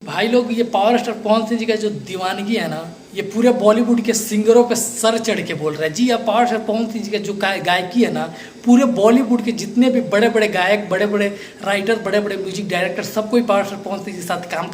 भाई लोग, ये पावर स्टार पवन सिंह जी का जो दीवानगी है ना, ये पूरे बॉलीवुड के सिंगरों पे सर चढ़ के बोल रहा है। जी हाँ, पावर स्टार पवन सिंह जी का जो गायकी है ना, पूरे बॉलीवुड के जितने भी बड़े बड़े गायक, बड़े बड़े राइटर, बड़े बड़े म्यूजिक डायरेक्टर, सबको ही पावर स्टार पवन सिंह जी के साथ काम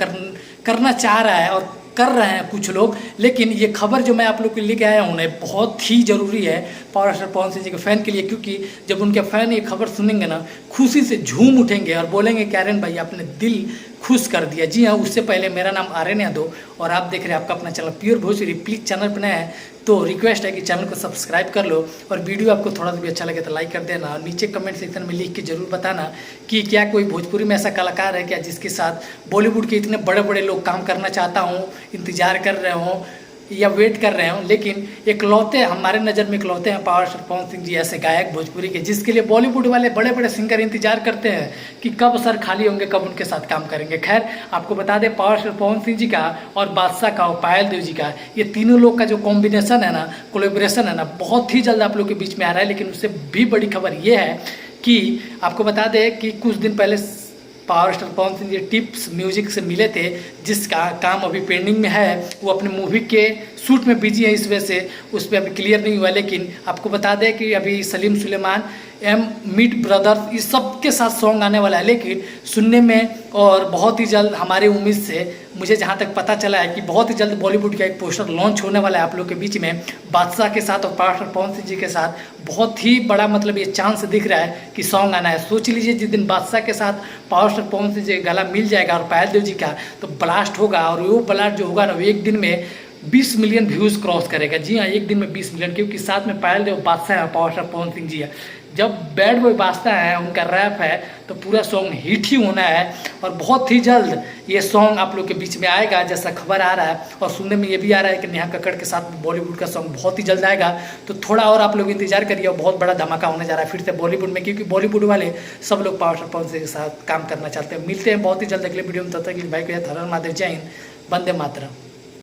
करना चाह रहा है और कर रहे हैं कुछ लोग। लेकिन ये खबर जो मैं आप लोग के लेके आया हूँ ना, बहुत ही ज़रूरी है पावर स्टार पवन सिंह जी के फ़ैन के लिए, क्योंकि जब उनके फ़ैन ये खबर सुनेंगे ना, खुशी से झूम उठेंगे और बोलेंगे कि आर्यन भाई आपने दिल खुश कर दिया। जी हाँ, उससे पहले मेरा नाम आर्यन यादव और आप देख रहे हैं आपका अपना channel pure Bhojpuri. Please channel पर नया है तो रिक्वेस्ट है कि चैनल को सब्सक्राइब कर लो और वीडियो आपको थोड़ा सा भी अच्छा लगे तो लाइक कर देना और नीचे कमेंट सेक्शन में लिख के जरूर बताना कि क्या कोई भोजपुरी में ऐसा कलाकार है क्या जिसके साथ बॉलीवुड के इतने बड़े बड़े लोग काम करना चाहता हूँ, इंतजार कर रहे हों या वेट कर रहे हों, लेकिन इकलौते हमारे नज़र में इकलौते हैं पावर स्टार पवन सिंह जी ऐसे गायक भोजपुरी के, जिसके लिए बॉलीवुड वाले बड़े बड़े सिंगर इंतजार करते हैं कि कब सर खाली होंगे, कब उनके साथ काम करेंगे। खैर, आपको बता दें पावर स्टार पवन सिंह जी का और बादशाह का और पायल देव जी का, ये तीनों लोग का जो कॉम्बिनेशन है ना, कोलेब्रेशन है ना, बहुत ही जल्द आप लोग के बीच में आ रहा है। लेकिन उससे भी बड़ी खबर ये है कि आपको बता दें कि कुछ दिन पहले power star Pawan Singh ji tips music से मिले थे, जिसका काम अभी पेंडिंग में है। वो अपने मूवी के शूट में बिजी है, इस वजह से उस पर अभी क्लियर नहीं हुआ। लेकिन आपको बता दें कि अभी सलीम सुलेमान, एम मीट ब्रदर्स, इस सब के साथ सॉन्ग आने वाला है। लेकिन सुनने में और बहुत ही जल्द हमारे उम्मीद से, मुझे जहाँ तक पता चला है कि बहुत ही जल्द बॉलीवुड का एक पोस्टर लॉन्च होने वाला है आप लोग के बीच में, बादशाह के साथ और पावर स्टार पवन सिंह जी के साथ। बहुत ही बड़ा मतलब ये चांस दिख रहा है कि सॉन्ग आना है। सोच लीजिए, जिस दिन बादशाह के साथ पावर स्टार पवन सिंह जी का गला मिल जाएगा और पायल देव जी का, तो ब्लास्ट होगा। और वो ब्लास्ट जो होगा ना, वो एक दिन में 20 मिलियन व्यूज़ क्रॉस करेगा। जी हाँ, एक दिन में 20 मिलियन, क्योंकि साथ में पायल देव, बादशाह है, पावर स्टार पवन सिंह जी है। जब बैड बॉय बादशाह है, उनका रैप है, तो पूरा सॉन्ग हिट ही होना है। और बहुत ही जल्द ये सॉन्ग आप लोग के बीच में आएगा, जैसा खबर आ रहा है। और सुनने में ये भी आ रहा है कि नेहा कक्कड़ के साथ बॉलीवुड का सॉन्ग बहुत ही जल्द आएगा। तो थोड़ा और आप लोग इंतजार करिए, और बहुत बड़ा धमाका होने जा रहा है फिर से बॉलीवुड में, क्योंकि बॉलीवुड वाले सब लोग पावर स्टार पवन सिंह के साथ काम करना चाहते हैं। मिलते हैं बहुत ही जल्द अगले वीडियो में, तब तक भाई को हर हर महादेव, जय हिंद, वंदे मातरम।